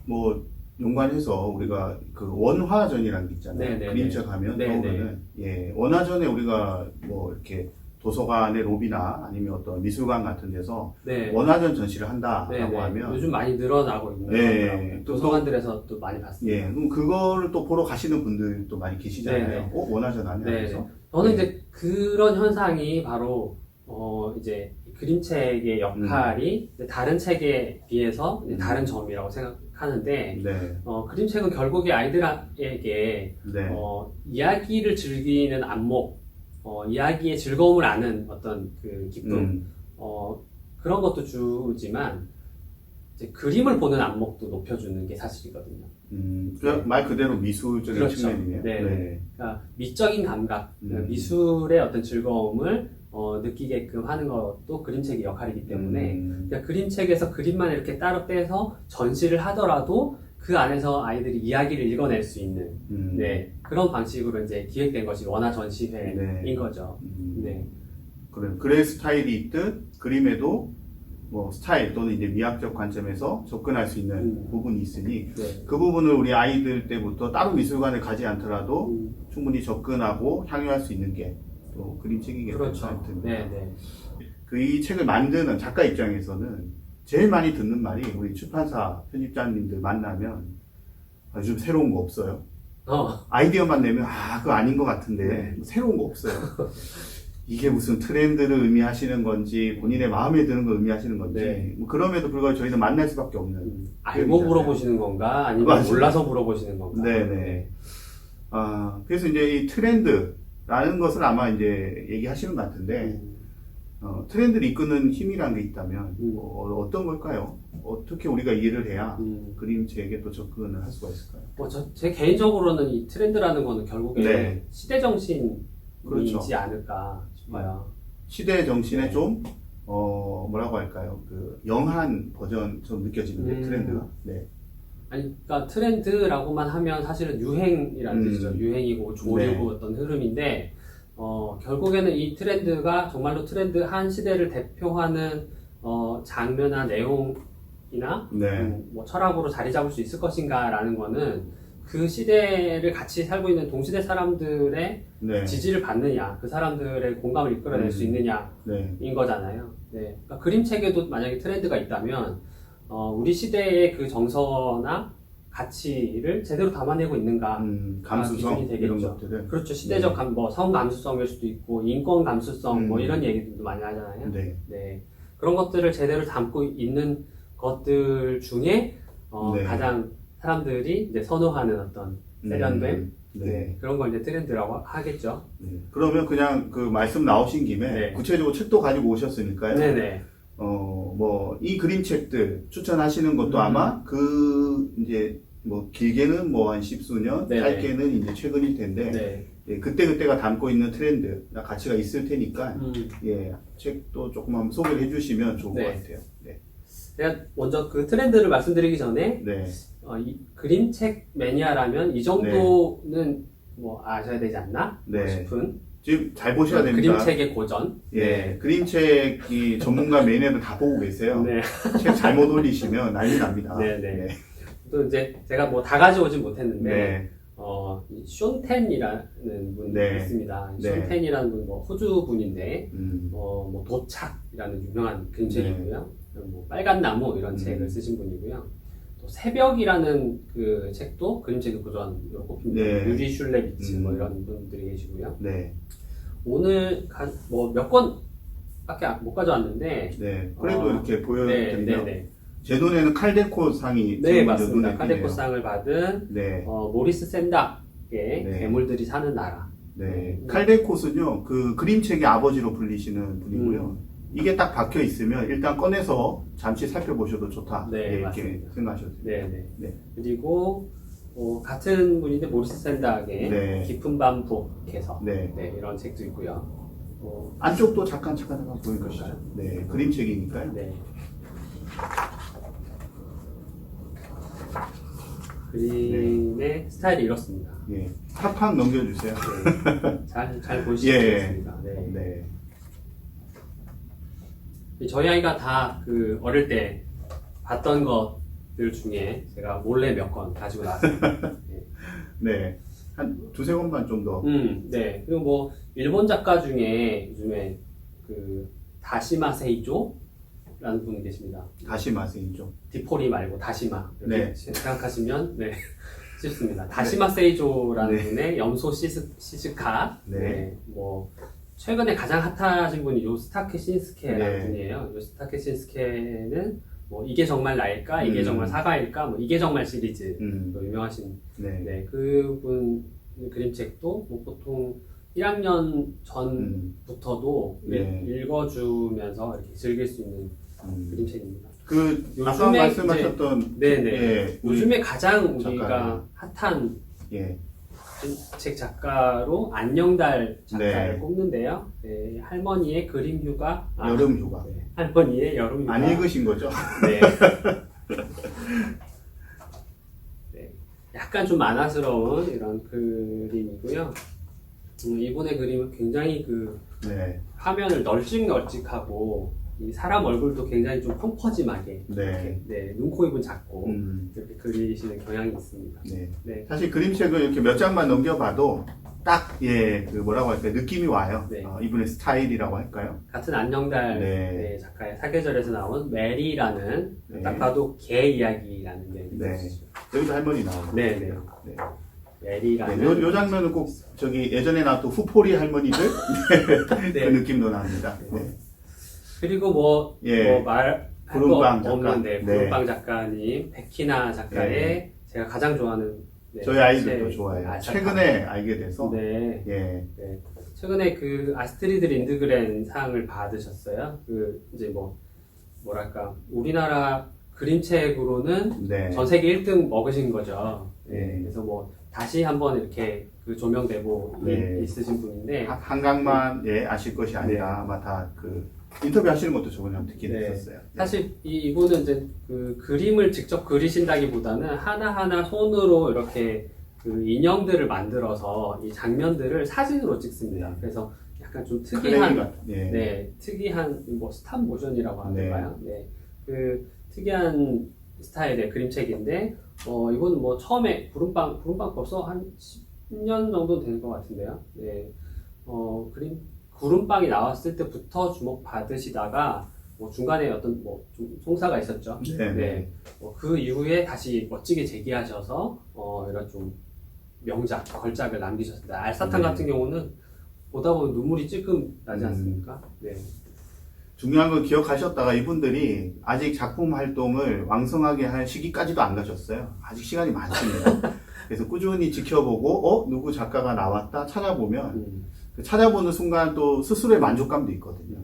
[SPEAKER 1] 뭐 연관해서 우리가 그 원화전이라는 게 있잖아요.
[SPEAKER 2] 네네네.
[SPEAKER 1] 그림책 하면
[SPEAKER 2] 네네.
[SPEAKER 1] 떠오르는 원화전에 우리가 뭐 이렇게 도서관의 로비나 아니면 어떤 미술관 같은 데서
[SPEAKER 2] 네.
[SPEAKER 1] 원화전 전시를 한다라고
[SPEAKER 2] 네네.
[SPEAKER 1] 하면
[SPEAKER 2] 요즘 많이 늘어나고 있는
[SPEAKER 1] 네.
[SPEAKER 2] 거더라고요. 도서관들에서 또 많이 봤습니다.
[SPEAKER 1] 그럼 그거를 또 보러 가시는 분들도 많이 계시잖아요.
[SPEAKER 2] 네네.
[SPEAKER 1] 원화전 하냐
[SPEAKER 2] 네.
[SPEAKER 1] 그래서
[SPEAKER 2] 저는
[SPEAKER 1] 네.
[SPEAKER 2] 이제 그런 현상이 바로 이제 그림책의 역할이 이제 다른 책에 비해서 이제 다른 점이라고 생각하는데
[SPEAKER 1] 네.
[SPEAKER 2] 그림책은 결국에 아이들에게
[SPEAKER 1] 네.
[SPEAKER 2] 이야기를 즐기는 안목, 이야기의 즐거움을 아는 어떤 그 기쁨, 그런 것도 주지만 이제 그림을 보는 안목도 높여주는 게 사실이거든요.
[SPEAKER 1] 말 그대로 미술적인
[SPEAKER 2] 그렇죠.
[SPEAKER 1] 측면이네요.
[SPEAKER 2] 네. 그러니까 미적인 감각,
[SPEAKER 1] 음.
[SPEAKER 2] 미술의 어떤 즐거움을 느끼게끔 하는 것도 그림책의 역할이기 때문에 그러니까 그림책에서 그림만 이렇게 따로 떼서 전시를 하더라도 그 안에서 아이들이 이야기를 읽어낼 수 있는 네, 그런 방식으로 이제 기획된 것이 원화 전시회인
[SPEAKER 1] 네.
[SPEAKER 2] 거죠. 네.
[SPEAKER 1] 글의 스타일이 있듯 그림에도 뭐 스타일 또는 이제 미학적 관점에서 접근할 수 있는 부분이 있으니
[SPEAKER 2] 네.
[SPEAKER 1] 그 부분을 우리 아이들 때부터 따로 미술관에 가지 않더라도 충분히 접근하고 향유할 수 있는 게 또 그림책이겠죠.
[SPEAKER 2] 그렇죠. 네, 네.
[SPEAKER 1] 이 책을 만드는 작가 입장에서는 제일 많이 듣는 말이 우리 출판사 편집자님들 만나면 요즘 새로운 거 없어요. 아이디어만 내면 그거 아닌 것 같은데 새로운 거 없어요. 이게 무슨 트렌드를 의미하시는 건지 본인의 마음에 드는 걸 의미하시는 건지
[SPEAKER 2] 네.
[SPEAKER 1] 뭐 그럼에도 불구하고 저희는 만날 수밖에 없는
[SPEAKER 2] 알고
[SPEAKER 1] 표현이잖아요.
[SPEAKER 2] 물어보시는 건가 아니면
[SPEAKER 1] 맞아요.
[SPEAKER 2] 몰라서 물어보시는 건가.
[SPEAKER 1] 네네. 그래서 이제 이 트렌드라는 것을 아마 이제 얘기하시는 것 같은데 트렌드를 이끄는 힘이라는 게 있다면 어떤 걸까요? 어떻게 우리가 이해를 해야 그림책에 또 접근을 할 수가 있을까요?
[SPEAKER 2] 제 개인적으로는 이 트렌드라는 거는 결국에
[SPEAKER 1] 네.
[SPEAKER 2] 시대 정신이지
[SPEAKER 1] 그렇죠.
[SPEAKER 2] 않을까 싶어요.
[SPEAKER 1] 시대 정신에
[SPEAKER 2] 네.
[SPEAKER 1] 좀 뭐라고 할까요? 그 영한 버전처럼 느껴지는 게 트렌드가. 네.
[SPEAKER 2] 아니, 그러니까 트렌드라고만 하면 사실은 유행이라는 뜻이죠. 유행이고 조류고
[SPEAKER 1] 네.
[SPEAKER 2] 어떤 흐름인데 결국에는 이 트렌드가 정말로 트렌드 한 시대를 대표하는 장르나 내용이나
[SPEAKER 1] 네.
[SPEAKER 2] 뭐 철학으로 자리 잡을 수 있을 것인가라는 거는 그 시대를 같이 살고 있는 동시대 사람들의
[SPEAKER 1] 네.
[SPEAKER 2] 지지를 받느냐, 그 사람들의 공감을 이끌어낼 수 있느냐인
[SPEAKER 1] 네.
[SPEAKER 2] 거잖아요. 네. 그러니까 그림책에도 만약에 트렌드가 있다면 우리 시대의 그 정서나 가치를 제대로 담아내고 있는가
[SPEAKER 1] 감수성
[SPEAKER 2] 기준이 되겠죠.
[SPEAKER 1] 이런 것들을.
[SPEAKER 2] 그렇죠. 시대적 뭐 성감수성일 수도 있고 인권 감수성 뭐 이런 얘기들도 많이 하잖아요.
[SPEAKER 1] 네.
[SPEAKER 2] 네. 그런 것들을 제대로 담고 있는 것들 중에
[SPEAKER 1] 네.
[SPEAKER 2] 가장 사람들이 이제 선호하는 어떤 세련됨
[SPEAKER 1] 네.
[SPEAKER 2] 그런 걸 이제 트렌드라고 하겠죠.
[SPEAKER 1] 네. 그러면 그냥 그 말씀 나오신 김에
[SPEAKER 2] 네.
[SPEAKER 1] 구체적으로 책도 가지고 오셨으니까요.
[SPEAKER 2] 네네.
[SPEAKER 1] 뭐 이 그림책들 추천하시는 것도 아마 그 이제 뭐 길게는 뭐 한 십수년,
[SPEAKER 2] 네네.
[SPEAKER 1] 짧게는 이제 최근일 텐데
[SPEAKER 2] 네.
[SPEAKER 1] 예, 그때가 담고 있는 트렌드나 가치가 있을 테니까 책도 조금 한번 소개를 해주시면 좋을
[SPEAKER 2] 네.
[SPEAKER 1] 것 같아요. 네.
[SPEAKER 2] 제가 먼저 그 트렌드를 말씀드리기 전에
[SPEAKER 1] 네.
[SPEAKER 2] 이 그림책 매니아라면 이 정도는 뭐 아셔야 되지 않나
[SPEAKER 1] 네.
[SPEAKER 2] 싶은
[SPEAKER 1] 지금 잘 보셔야 됩니다.
[SPEAKER 2] 그림책의 고전.
[SPEAKER 1] 예, 그림책이 전문가 매니아들 다 보고 계세요.
[SPEAKER 2] 네.
[SPEAKER 1] 책 잘못 올리시면 난리 납니다.
[SPEAKER 2] 네, 네. 또 이제 제가 뭐 다 가져오진 못했는데
[SPEAKER 1] 네.
[SPEAKER 2] 이 쇼텐이라는 분이
[SPEAKER 1] 네.
[SPEAKER 2] 있습니다.
[SPEAKER 1] 네.
[SPEAKER 2] 쇼텐이라는 분, 뭐 호주 분인데,
[SPEAKER 1] 음.
[SPEAKER 2] 뭐 도착이라는 유명한 그림책이고요. 뭐 빨간 나무 이런 책을 쓰신 분이고요. 또 새벽이라는 그 책도 그림책의 고전으로 꼽힙니다.
[SPEAKER 1] 네.
[SPEAKER 2] 유리 슐레비츠 뭐 이런 분들이 계시고요.
[SPEAKER 1] 네.
[SPEAKER 2] 오늘 뭐 몇 권밖에 못 가져왔는데,
[SPEAKER 1] 네. 그래도 이렇게
[SPEAKER 2] 네,
[SPEAKER 1] 보여드리면
[SPEAKER 2] 네.
[SPEAKER 1] 제 눈에는 칼데코 상이
[SPEAKER 2] 네,
[SPEAKER 1] 지금
[SPEAKER 2] 맞습니다.
[SPEAKER 1] 눈에 띄네요.
[SPEAKER 2] 카데코상을 받은
[SPEAKER 1] 네.
[SPEAKER 2] 모리스 샌닥의
[SPEAKER 1] 네.
[SPEAKER 2] 괴물들이 사는 나라.
[SPEAKER 1] 네. 칼데콧은요, 그 그림책의 아버지로 불리시는 분이고요. 이게 딱 박혀 있으면 일단 꺼내서 잠시 살펴보셔도 좋다.
[SPEAKER 2] 네,
[SPEAKER 1] 이렇게
[SPEAKER 2] 맞습니다.
[SPEAKER 1] 생각하셔도 돼요.
[SPEAKER 2] 네, 네.
[SPEAKER 1] 네.
[SPEAKER 2] 그리고 같은 분인데 모리스 샌닥의
[SPEAKER 1] 네.
[SPEAKER 2] 깊은 밤 북에서
[SPEAKER 1] 네.
[SPEAKER 2] 이런 책도 있고요.
[SPEAKER 1] 안쪽도 잠깐 보여주시죠. 네. 그림책이니까요.
[SPEAKER 2] 네. 그림의 스타일이 이렇습니다.
[SPEAKER 1] 예. 팍팍 넘겨주세요.
[SPEAKER 2] 네. 잘 보시면
[SPEAKER 1] 예.
[SPEAKER 2] 되겠습니다. 네.
[SPEAKER 1] 네.
[SPEAKER 2] 저희 아이가 다 그 어릴 때 봤던 것들 중에 제가 몰래 몇 권 가지고 나왔습니다. 네.
[SPEAKER 1] 네. 한 두세 권만 좀 더.
[SPEAKER 2] 네. 그리고 뭐 일본 작가 중에 요즘에 그 다시마 세이조라는 분이 계십니다.
[SPEAKER 1] 다시마 세이조.
[SPEAKER 2] 디포리 말고 다시마 이렇게
[SPEAKER 1] 네.
[SPEAKER 2] 생각하시면 쉽습니다. 다시마 세이조라는
[SPEAKER 1] 네.
[SPEAKER 2] 분의 염소 시즈카.
[SPEAKER 1] 네.
[SPEAKER 2] 뭐 최근에 가장 핫하신 분이 요스타케 신스케라는
[SPEAKER 1] 네.
[SPEAKER 2] 분이에요. 요스타케 신스케는 뭐 이게 정말 나일까, 이게 정말 사과일까, 뭐 이게 정말 시리즈 유명하신
[SPEAKER 1] 네.
[SPEAKER 2] 그분 그림책도 뭐 보통 1학년 전부터도
[SPEAKER 1] 네.
[SPEAKER 2] 읽어주면서 이렇게 즐길 수 있는 그림책입니다.
[SPEAKER 1] 그 아까
[SPEAKER 2] 요즘에
[SPEAKER 1] 말씀하셨던
[SPEAKER 2] 네네.
[SPEAKER 1] 예, 우리
[SPEAKER 2] 요즘에 가장
[SPEAKER 1] 작가님.
[SPEAKER 2] 우리가 핫한
[SPEAKER 1] 예.
[SPEAKER 2] 책 작가로 안녕달 작가를
[SPEAKER 1] 네.
[SPEAKER 2] 꼽는데요. 네, 할머니의 그림 휴가,
[SPEAKER 1] 여름 휴가.
[SPEAKER 2] 네, 할머니의 여름 휴가.
[SPEAKER 1] 안 읽으신 거죠?
[SPEAKER 2] 네. 네. 약간 좀 만화스러운 이런 그림이고요. 이분의 그림은 굉장히
[SPEAKER 1] 네.
[SPEAKER 2] 화면을 널찍널찍하고 이 사람 얼굴도 굉장히 좀 펑퍼짐하게
[SPEAKER 1] 네.
[SPEAKER 2] 이렇게, 눈, 코, 입은 작고
[SPEAKER 1] 음.
[SPEAKER 2] 이렇게 그리시는 경향이 있습니다.
[SPEAKER 1] 네.
[SPEAKER 2] 네.
[SPEAKER 1] 사실 그림책을 이렇게 몇 장만 넘겨봐도 딱, 예, 그 뭐라고 할까요? 느낌이 와요.
[SPEAKER 2] 네.
[SPEAKER 1] 이분의 스타일이라고 할까요?
[SPEAKER 2] 같은 안녕달
[SPEAKER 1] 네.
[SPEAKER 2] 작가의 사계절에서 나온 메리라는
[SPEAKER 1] 네.
[SPEAKER 2] 딱 봐도 개 이야기라는 게
[SPEAKER 1] 네.
[SPEAKER 2] 있으시죠.
[SPEAKER 1] 여기도 할머니 나오고.
[SPEAKER 2] 네, 네.
[SPEAKER 1] 네.
[SPEAKER 2] 메리라는
[SPEAKER 1] 네, 요 장면은 꼭 저기 예전에 나왔던 후포리 할머니들
[SPEAKER 2] 네.
[SPEAKER 1] 그 느낌도 납니다. 네.
[SPEAKER 2] 그리고
[SPEAKER 1] 예.
[SPEAKER 2] 말할
[SPEAKER 1] 구름빵
[SPEAKER 2] 거
[SPEAKER 1] 작가.
[SPEAKER 2] 없는데
[SPEAKER 1] 네.
[SPEAKER 2] 구름빵 작가님 백희나 작가의 제가 가장 좋아하는
[SPEAKER 1] 저희 아이들도
[SPEAKER 2] 책,
[SPEAKER 1] 좋아해요.
[SPEAKER 2] 아사카.
[SPEAKER 1] 최근에 알게 돼서.
[SPEAKER 2] 네.
[SPEAKER 1] 예.
[SPEAKER 2] 네. 최근에 그 아스트리드 린드그렌 상을 받으셨어요. 이제 뭐랄까 우리나라 그림책으로는
[SPEAKER 1] 네.
[SPEAKER 2] 전 세계 1등 먹으신 거죠. 네.
[SPEAKER 1] 네.
[SPEAKER 2] 그래서 다시 한번 이렇게 그 조명되고
[SPEAKER 1] 네.
[SPEAKER 2] 있으신 분인데
[SPEAKER 1] 한강만 예, 아실 것이 아니라 아마 다 그 인터뷰 하시는 것도 저번에 한번 듣긴
[SPEAKER 2] 네.
[SPEAKER 1] 했었어요. 네.
[SPEAKER 2] 사실 이분은 이제 그 그림을 직접 그리신다기보다는 하나하나 손으로 이렇게 그 인형들을 만들어서 이 장면들을 사진으로 찍습니다. 그래서 약간 좀
[SPEAKER 1] 클레이
[SPEAKER 2] 특이한
[SPEAKER 1] 같은, 예.
[SPEAKER 2] 네, 특이한 뭐 스탑 모션이라고 하는
[SPEAKER 1] 네.
[SPEAKER 2] 건가요? 네. 그 특이한 스타일의 그림책인데 이거는 뭐 처음에 구름빵 벌써 한 10년 정도 된 것 같은데요. 네. 구름빵이 나왔을 때부터 주목받으시다가 뭐 중간에 어떤 좀 송사가 있었죠.
[SPEAKER 1] 네.
[SPEAKER 2] 네. 그 이후에 다시 멋지게 재기하셔서 이런 좀 명작, 걸작을 남기셨습니다. 알사탕
[SPEAKER 1] 네.
[SPEAKER 2] 같은 경우는 보다 보면 눈물이 찔끔 나지 않습니까? 네.
[SPEAKER 1] 중요한 건 기억하셨다가 이분들이 아직 작품 활동을 왕성하게 할 시기까지도 안 가셨어요. 아직 시간이 많습니다. 그래서 꾸준히 지켜보고 누구 작가가 나왔다 찾아보면 그 찾아보는 순간 또 스스로의 만족감도 있거든요.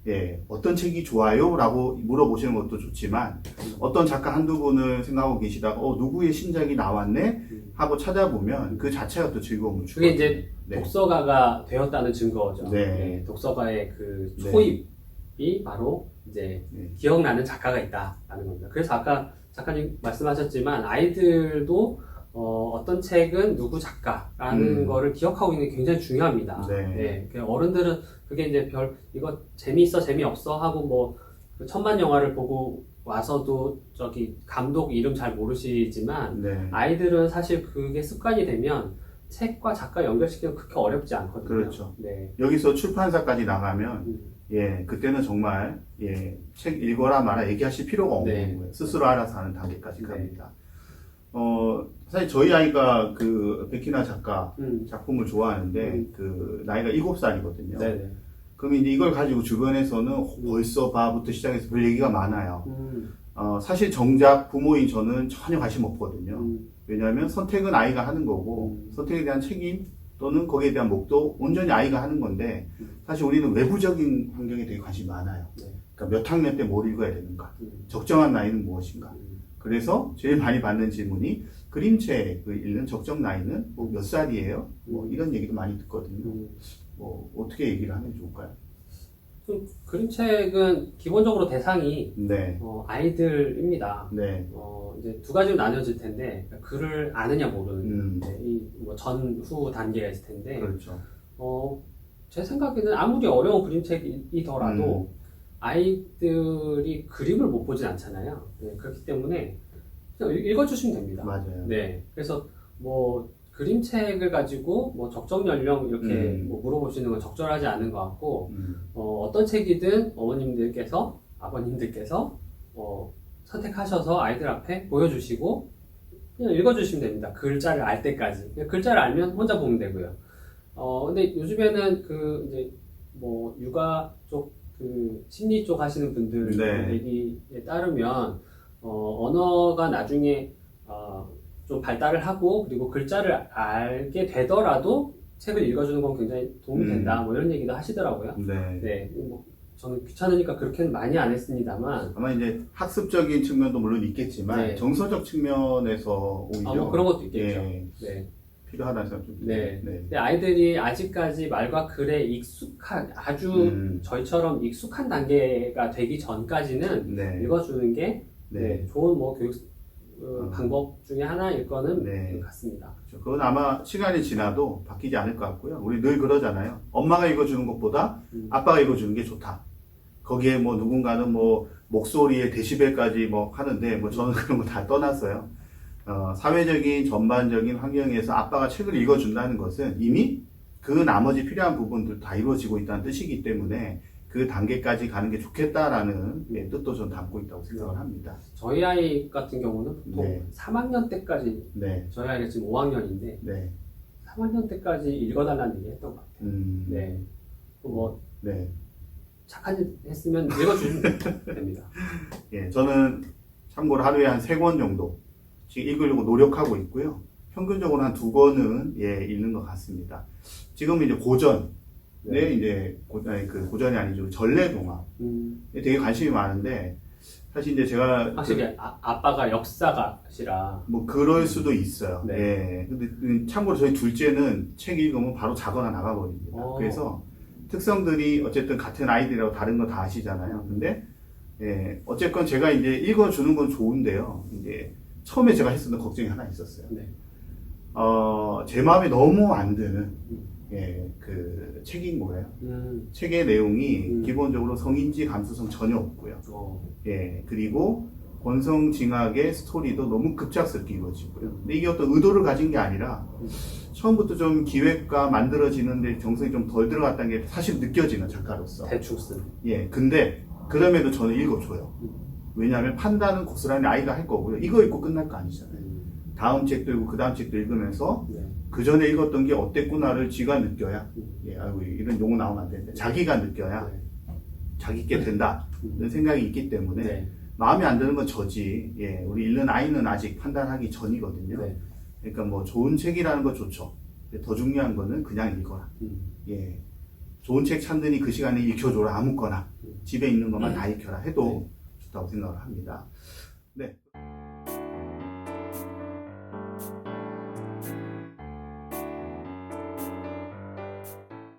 [SPEAKER 1] 예, 어떤 책이 좋아요? 라고 물어보시는 것도 좋지만 어떤 작가 한두 분을 생각하고 계시다가 누구의 신작이 나왔네? 하고 찾아보면 그 자체가 또 즐거움을 주거든요.
[SPEAKER 2] 그게 이제
[SPEAKER 1] 네.
[SPEAKER 2] 독서가가 되었다는 증거죠.
[SPEAKER 1] 네.
[SPEAKER 2] 독서가의 그
[SPEAKER 1] 네.
[SPEAKER 2] 초입이 바로 이제
[SPEAKER 1] 네.
[SPEAKER 2] 기억나는 작가가 있다라는 겁니다. 그래서 아까 작가님 말씀하셨지만 아이들도 어떤 책은 누구 작가라는 거를 기억하고 있는 게 굉장히 중요합니다.
[SPEAKER 1] 네.
[SPEAKER 2] 그냥 어른들은 그게 이제 이거 재미있어 재미없어 하고 그 천만 영화를 보고 와서도 저기 감독 이름 잘 모르시지만
[SPEAKER 1] 네.
[SPEAKER 2] 아이들은 사실 그게 습관이 되면 책과 작가 연결시키면 그렇게 어렵지 않거든요.
[SPEAKER 1] 그렇죠.
[SPEAKER 2] 네.
[SPEAKER 1] 여기서 출판사까지 나가면
[SPEAKER 2] 음.
[SPEAKER 1] 예, 그때는 정말 예, 책 읽어라 마라 얘기하실 필요가 없는
[SPEAKER 2] 네.
[SPEAKER 1] 거예요. 스스로 알아서 하는 단계까지
[SPEAKER 2] 네.
[SPEAKER 1] 갑니다. 사실 저희 아이가 그 백희나 작가
[SPEAKER 2] 음.
[SPEAKER 1] 작품을 좋아하는데 그 나이가 7살이거든요.
[SPEAKER 2] 네네.
[SPEAKER 1] 그럼 이제 이걸 가지고 주변에서는 벌써 봐부터 시작해서 별 얘기가 많아요. 사실 정작 부모인 저는 전혀 관심 없거든요. 왜냐하면 선택은 아이가 하는 거고 선택에 대한 책임 또는 거기에 대한 목도 온전히 아이가 하는 건데 사실 우리는 외부적인 환경에 되게 관심이 많아요.
[SPEAKER 2] 네.
[SPEAKER 1] 그러니까 몇 학년 때 뭘 읽어야 되는가,
[SPEAKER 2] 음.
[SPEAKER 1] 적정한 나이는 무엇인가.
[SPEAKER 2] 음.
[SPEAKER 1] 그래서 제일 많이 받는 질문이 그림책을 읽는 적정 나이는 뭐 몇 살이에요? 뭐 이런 얘기도 많이 듣거든요. 뭐 어떻게 얘기를 하면 좋을까요?
[SPEAKER 2] 그림책은 기본적으로 대상이
[SPEAKER 1] 네,
[SPEAKER 2] 아이들입니다.
[SPEAKER 1] 네,
[SPEAKER 2] 이제 두 가지로 나뉘어질 텐데 글을 아느냐 모르는
[SPEAKER 1] 네,
[SPEAKER 2] 이뭐 전후 단계가 있을 텐데
[SPEAKER 1] 그렇죠.
[SPEAKER 2] 제 생각에는 아무리 어려운 그림책이더라도 아이들이 그림을 못 보진 않잖아요. 네, 그렇기 때문에 그냥 읽어주시면 됩니다.
[SPEAKER 1] 맞아요.
[SPEAKER 2] 네, 그래서 뭐 그림책을 가지고 뭐 적정 연령 이렇게 뭐 물어보시는 건 적절하지 않은 것 같고 어떤 책이든 어머님들께서 아버님들께서 선택하셔서 아이들 앞에 보여주시고 그냥 읽어주시면 됩니다. 글자를 알 때까지. 그냥 글자를 알면 혼자 보면 되고요. 근데 요즘에는 그 이제 뭐 육아 쪽 그 심리 쪽 하시는 분들
[SPEAKER 1] 네.
[SPEAKER 2] 얘기에 따르면 언어가 나중에 좀 발달을 하고 그리고 글자를 알게 되더라도 책을 읽어주는 건 굉장히 도움이 된다. 뭐 이런 얘기도 하시더라고요.
[SPEAKER 1] 네.
[SPEAKER 2] 네, 뭐 저는 귀찮으니까 그렇게는 많이 안 했습니다만.
[SPEAKER 1] 아마 이제 학습적인 측면도 물론 있겠지만
[SPEAKER 2] 네.
[SPEAKER 1] 정서적 측면에서 오히려
[SPEAKER 2] 뭐 그런 것도 있겠죠.
[SPEAKER 1] 예,
[SPEAKER 2] 네.
[SPEAKER 1] 필요하다는 생각 좀
[SPEAKER 2] 네.
[SPEAKER 1] 네.
[SPEAKER 2] 근데 아이들이 아직까지 말과 글에 익숙한, 아주 저희처럼 익숙한 단계가 되기 전까지는
[SPEAKER 1] 네.
[SPEAKER 2] 읽어주는 게
[SPEAKER 1] 네.
[SPEAKER 2] 좋은 뭐 교육 방법 중에 하나일 거는
[SPEAKER 1] 네.
[SPEAKER 2] 같습니다.
[SPEAKER 1] 그렇죠. 그건 아마 시간이 지나도 바뀌지 않을 것 같고요. 우리 늘 그러잖아요. 엄마가 읽어주는 것보다 아빠가 읽어주는 게 좋다. 거기에 뭐 누군가는 뭐 목소리의 데시벨까지 뭐 하는데 뭐 저는 그런 거 다 떠났어요. 사회적인 전반적인 환경에서 아빠가 책을 읽어준다는 것은 이미 그 나머지 필요한 부분들 다 이루어지고 있다는 뜻이기 때문에 그 단계까지 가는 게 좋겠다라는 뜻도 전 담고 있다고 생각을 합니다.
[SPEAKER 2] 저희 아이 같은 경우는 보통
[SPEAKER 1] 네.
[SPEAKER 2] 3학년 때까지,
[SPEAKER 1] 네,
[SPEAKER 2] 저희 아이가 지금 5학년인데,
[SPEAKER 1] 네,
[SPEAKER 2] 3학년 때까지 읽어달라는 얘기 했던 것 같아요. 네. 뭐,
[SPEAKER 1] 네.
[SPEAKER 2] 착한 짓 했으면 읽어주시면 됩니다.
[SPEAKER 1] 예, 저는 참고로 하루에 한 3권 정도 지금 읽으려고 노력하고 있고요. 평균적으로 한 2권은 읽는 것 같습니다. 지금 이제 고전, 이제 고전이 아니죠. 전래동화에 되게 관심이 많은데, 사실 이제 제가.
[SPEAKER 2] 확실히 아빠가 역사가시라.
[SPEAKER 1] 뭐 그럴 수도 있어요.
[SPEAKER 2] 네.
[SPEAKER 1] 예. 근데 참고로 저희 둘째는 책 읽으면 바로 자거나 나가버립니다. 그래서 특성들이 어쨌든 같은 아이들이라고 다른 거 다 아시잖아요. 근데 어쨌건 제가 이제 읽어주는 건 좋은데요. 이제 처음에 제가 했었던 걱정이 하나 있었어요.
[SPEAKER 2] 네.
[SPEAKER 1] 제 마음에 너무 안 드는 그 책인 거예요. 책의 내용이 기본적으로 성인지 감수성 전혀 없고요. 그리고 권성징악의 스토리도 너무 급작스럽게 이루어지고요. 근데 이게 어떤 의도를 가진 게 아니라 처음부터 좀 기획과 만들어지는데 정성이 좀 덜 들어갔다는 게 사실 느껴지는 작가로서.
[SPEAKER 2] 대충 쓴.
[SPEAKER 1] 근데 그럼에도 저는 읽어줘요. 왜냐하면 판단은 고스란히 아이가 할 거고요. 이거 읽고 끝날 거 아니잖아요. 다음 책도 읽고 그 다음 책도 읽으면서 그 전에 읽었던 게 어땠구나를 지가 느껴야 아이고 이런 용어 나오면 안 되는데 자기가 느껴야 자기께 된다 이런 생각이 있기 때문에 마음에 안 드는 건 저지 우리 읽는 아이는 아직 판단하기 전이거든요. 그러니까 뭐 좋은 책이라는 건 좋죠. 더 중요한 거는 그냥 읽어라. 좋은 책 찾느니 그 시간에 읽혀줘라. 아무거나 집에 있는 것만 다 읽혀라 해도 좋다고 생각을 합니다.